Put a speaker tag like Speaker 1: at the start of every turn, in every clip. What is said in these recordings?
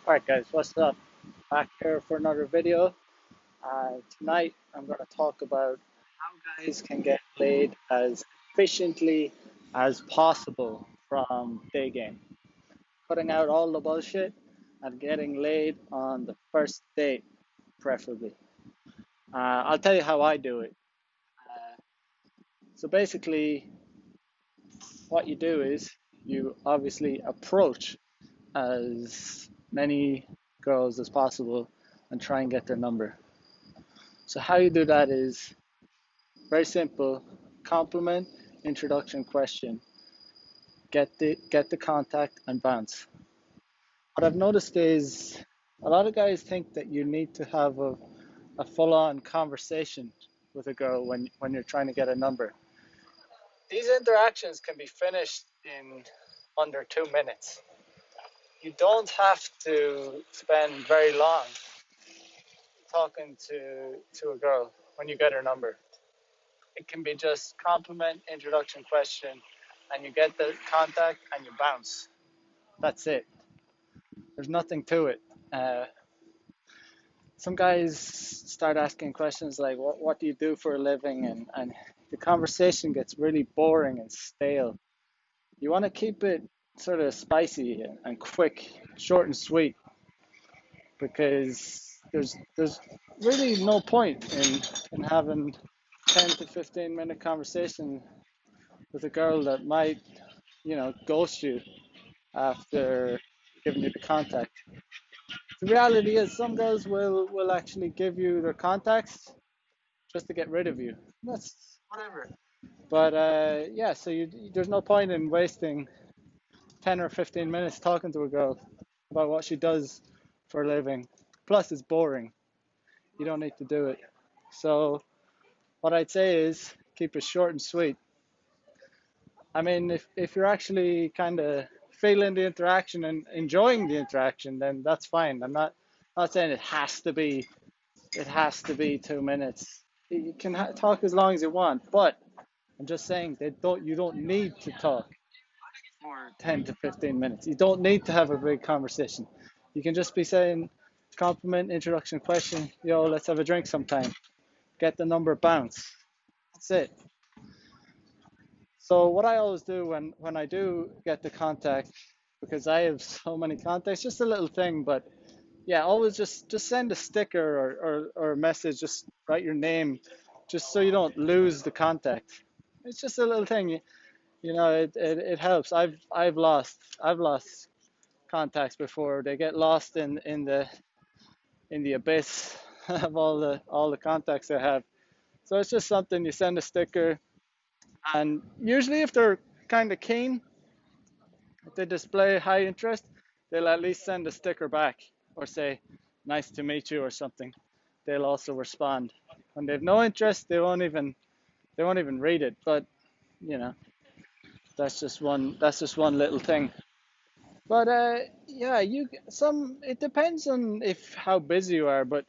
Speaker 1: Alright guys, what's up? Back here for another video. Tonight I'm going to talk about how guys can get laid as efficiently as possible from day game. Cutting out all the bullshit and getting laid on the first date, preferably. I'll tell you how I do it. So basically, what you do is you obviously approach as many girls as possible and try and get their number. So how you do that is very simple: compliment, introduction, question, get the contact, and bounce. What I've noticed is a lot of guys think that you need to have a full-on conversation with a girl when you're trying to get a number. These interactions can be finished in under 2 minutes. You don't have to spend very long talking to a girl when you get her number. It can be just compliment, introduction, question, and you get the contact and you bounce. That's it. There's nothing to it. Some guys start asking questions like, what do you do for a living? And the conversation gets really boring and stale. You want to keep it sort of spicy and quick, short and sweet, because there's really no point in having 10 to 15 minute conversation with a girl that might, ghost you after giving you the contact. The reality is some girls will actually give you their contacts just to get rid of you. That's whatever. But yeah, so there's no point in wasting 10 or 15 minutes talking to a girl about what she does for a living. Plus, it's boring. You don't need to do it. So what I'd say is keep it short and sweet. I mean, if you're actually kind of feeling the interaction and enjoying the interaction, then that's fine. I'm not saying it has to be 2 minutes. You can talk as long as you want, but I'm just saying that you don't need to talk for 10 to 15 minutes. You don't need to have a big conversation. You can just be saying compliment, introduction, question. Yo, let's have a drink sometime. Get the number, bounce. That's it. So what I always do when I do get the contact, because I have so many contacts, just a little thing, but yeah, always just send a sticker or a message, just write your name, just so you don't lose the contact. It's just a little thing, it helps. I've lost contacts before. They get lost in the abyss of all the contacts I have. So it's just something you send a sticker, and usually if they're kind of keen, if they display high interest, they'll at least send a sticker back or say, nice to meet you or something. They'll also respond. When they have no interest, they won't even read it. But you know, that's just one little thing. But yeah, it depends on if how busy you are. But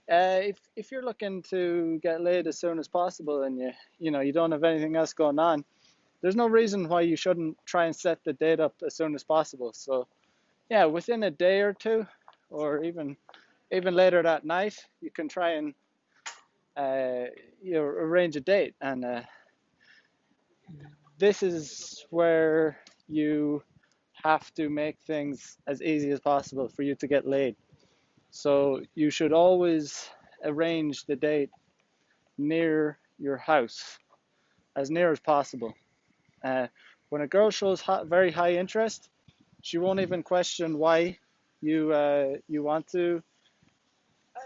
Speaker 1: if you're looking to get laid as soon as possible and you don't have anything else going on, there's no reason why you shouldn't try and set the date up as soon as possible. So yeah, within a day or two, or even later that night, you can try and arrange a date. And this is where you have to make things as easy as possible for you to get laid. So you should always arrange the date near your house, as near as possible. Uh, when a girl shows very high interest, she won't even question why you want to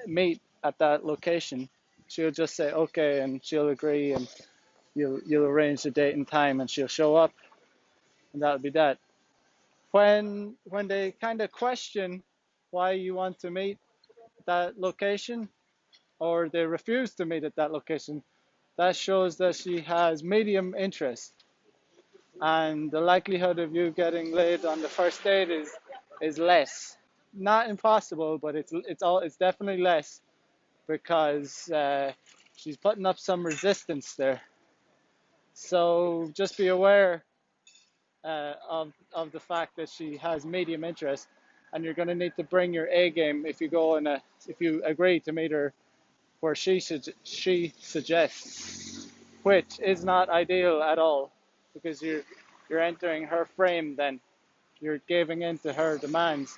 Speaker 1: meet at that location. She'll just say okay, and she'll agree, and you'll arrange the date and time, and she'll show up, and that'll be that. When they kind of question why you want to meet that location, or they refuse to meet at that location, that shows that she has medium interest, and the likelihood of you getting laid on the first date is less. Not impossible, but it's definitely less, because she's putting up some resistance there. So just be aware of the fact that she has medium interest, and you're going to need to bring your A game if you go in a if you agree to meet her where she suggests, which is not ideal at all because you're entering her frame. Then you're giving in to her demands,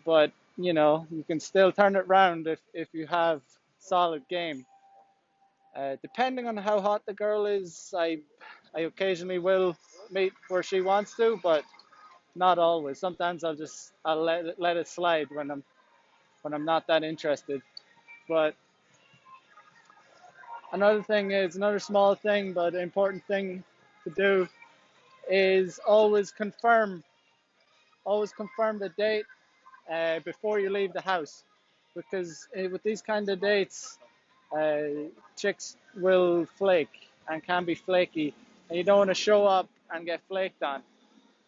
Speaker 1: but you know you can still turn it round if you have solid game. Depending on how hot the girl is, I occasionally will meet where she wants to, but not always. Sometimes I'll let it slide when I'm not that interested. But another thing is another small thing, but important thing to do is always confirm the date before you leave the house, because with these kind of dates, chicks will flake and can be flaky, and you don't want to show up and get flaked on.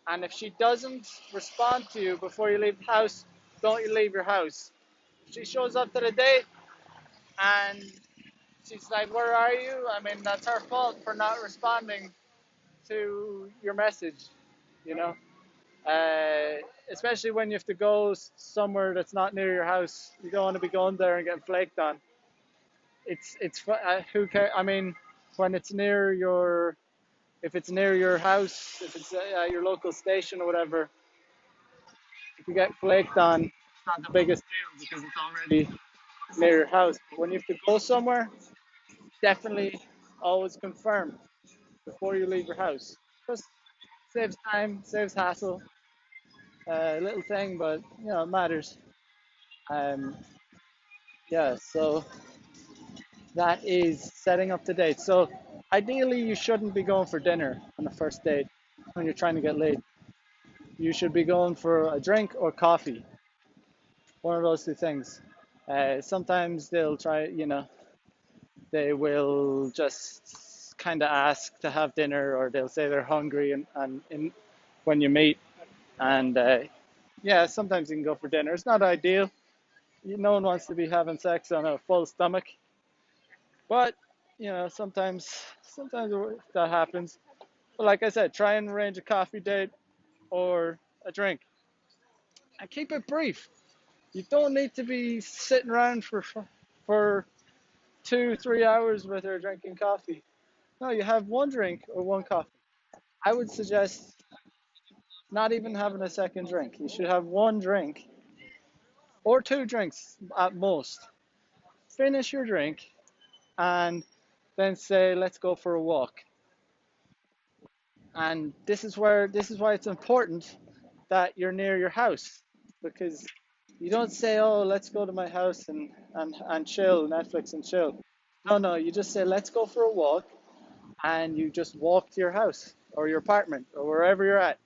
Speaker 1: And if she doesn't respond to you before you leave the house, don't you leave your house. If she shows up to the date and she's like, "Where are you?" I mean, that's her fault for not responding to your message, you know. Especially when you have to go somewhere that's not near your house, you don't want to be going there and getting flaked on. It's who cares? I mean, when it's near your if it's near your house, if it's at your local station or whatever, if you get flaked on, it's not the biggest deal because it's already near your house. But when you have to go somewhere, definitely always confirm before you leave your house. Just saves time, saves hassle. Little thing, but you know it matters. Um, yeah, so that is setting up the date. So ideally, you shouldn't be going for dinner on the first date when you're trying to get laid. You should be going for a drink or coffee, one of those two things. Sometimes they'll try, you know, they will just kind of ask to have dinner, or they'll say they're hungry, and when you meet, and yeah, sometimes you can go for dinner. It's not ideal. No one wants to be having sex on a full stomach, but you know, sometimes that happens. But like I said, try and arrange a coffee date or a drink, and keep it brief. You don't need to be sitting around for 2 3 hours with her drinking coffee. No, you have one drink or one coffee. I would suggest not even having a second drink. You should have one drink or two drinks at most. Finish your drink and then say, "Let's go for a walk." And this is why it's important that you're near your house, because you don't say, "Oh, let's go to my house and chill, Netflix and chill." No, you just say, "Let's go for a walk," and you just walk to your house or your apartment or wherever you're at.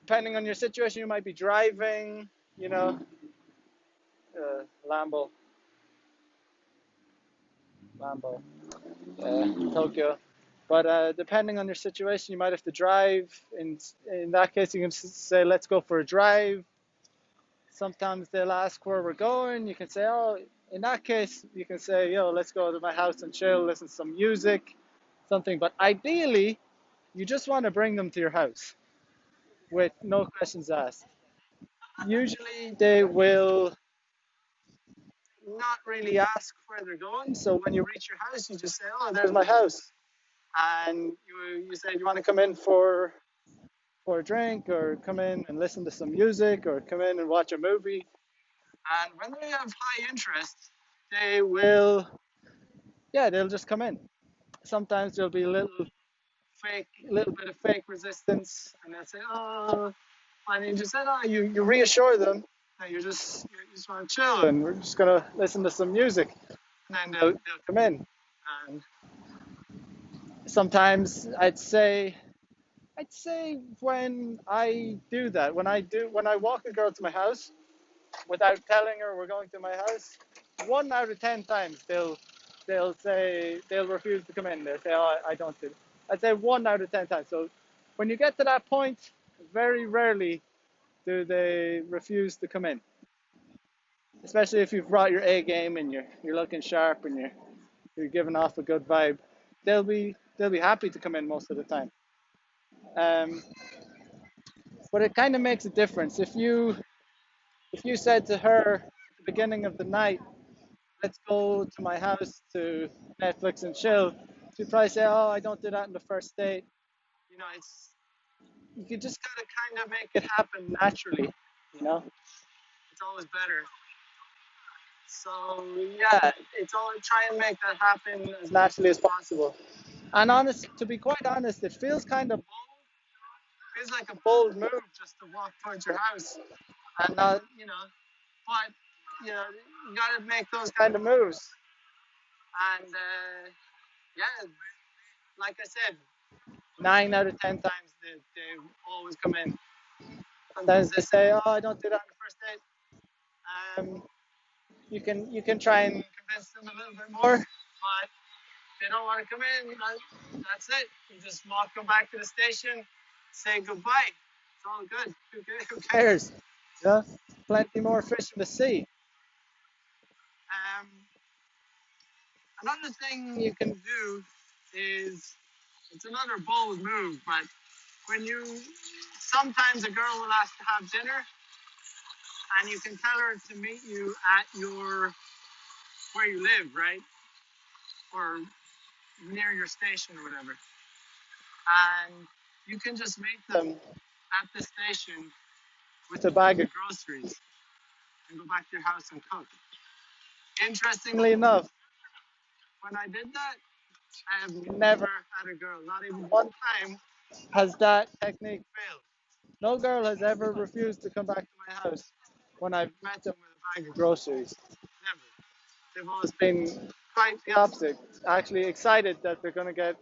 Speaker 1: Depending on your situation, you might be driving, you know, Lambo, Lambo, Tokyo. But depending on your situation, you might have to drive. In that case, you can say, "Let's go for a drive." Sometimes they'll ask where we're going. You can say, "Oh," in that case, you can say, "Yo, let's go to my house and chill, listen to some music, something." But ideally, you just want to bring them to your house with no questions asked. Usually, they will not really ask where they're going. So when you reach your house, you just say, "Oh, there's my house," and you say, "You want to come in for a drink, or come in and listen to some music, or come in and watch a movie." And when they have high interest, they will, yeah, they'll just come in. Sometimes there'll be a little bit of fake resistance, and they'll say, "Oh," and you just say, "Oh," you reassure them that you just want to chill, and we're just gonna listen to some music, and then they'll come in. And sometimes I'd say when I do that, when I walk a girl to my house without telling her we're going to my house, 1 out of 10 times they'll refuse to come in. They'll say, "Oh, I don't do it." I'd say 1 out of 10 times. So when you get to that point, very rarely do they refuse to come in. Especially if you've brought your A game and you're looking sharp and you're giving off a good vibe, they'll be happy to come in most of the time. Um, But it kind of makes a difference if you said to her at the beginning of the night, let's go to my house to Netflix and chill, she'd probably say, oh, I don't do that in the first date. You know, it's you could just gotta kind of make it happen naturally. You know, it's always better. So yeah, it's all try and make that happen as naturally as possible. And honest, to be quite honest, it feels kind of bold. Feels like a bold move just to walk towards your house and not, you know, but you know, you gotta make those kind of moves. And yeah, like I said, 9 out of 10 times they always come in. Sometimes they say, "Oh, I don't do that on the first date." You can try and convince them a little bit more, but they don't want to come in. That's it. You just walk them back to the station, say goodbye. It's all good. Who cares? Yeah, plenty more fish in the sea. Um, Another thing you can do is it's another bold move, but when you sometimes a girl will ask to have dinner, and you can tell her to meet you at your where you live, right, or near your station or whatever, and you can just meet them at the station with a bag of groceries and go back to your house and cook. Interestingly enough, when I did that, I have never had a girl, not even one time, has that technique failed. No girl has ever refused to come back to my house when I've met them with a bag of groceries. Never. They've always been quite the opposite. Actually excited that they're going to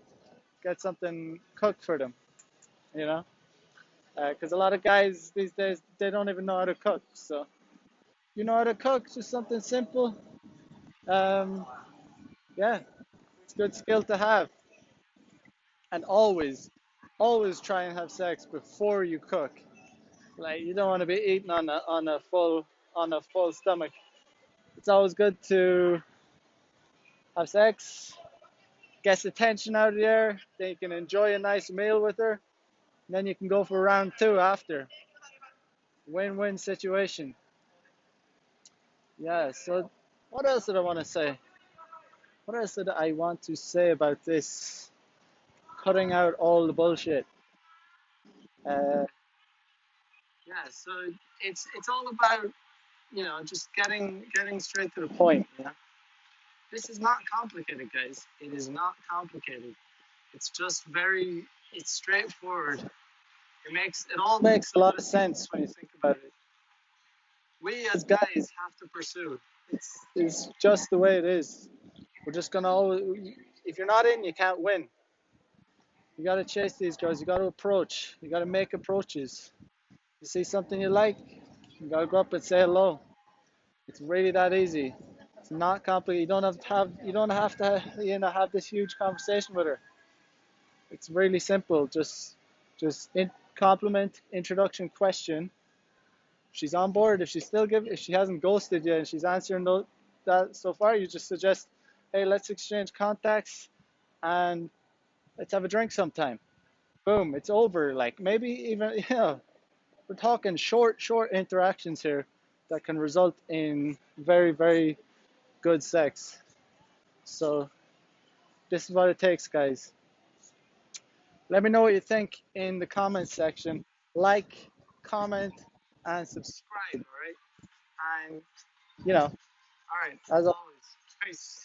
Speaker 1: get something cooked for them. You know, because a lot of guys these days they don't even know how to cook. So you know how to cook, just something simple. Um, yeah, it's a good skill to have. And always try and have sex before you cook. Like you don't want to be eating on a full stomach. It's always good to have sex, get the tension out of the air. Then you can enjoy a nice meal with her. And then you can go for round two after. Win-win situation. Yeah. So what else did I want to say? What else did I want to say about this? Cutting out all the bullshit. Uh, yeah. So it's all about just getting straight to the point. You know? This is not complicated, guys. It is not complicated. It's just it's straightforward. It all makes a lot of sense when you think about it. We as guys have to pursue. It's just the way it is. We're just gonna always. If you're not in, you can't win. You gotta chase these girls. You gotta approach. You gotta make approaches. You see something you like, you gotta go up and say hello. It's really that easy. It's not complicated. You don't have to have this huge conversation with her. It's really simple. Just compliment, introduction, question. If she's on board. If she hasn't ghosted yet and she's answering that so far, you just suggest, hey, let's exchange contacts and let's have a drink sometime. Boom, it's over. Like maybe even we're talking short interactions here that can result in very good sex. So this is what it takes, guys. Let me know what you think in the comments section. Like, comment, and subscribe, all right? And, all right, as always, peace.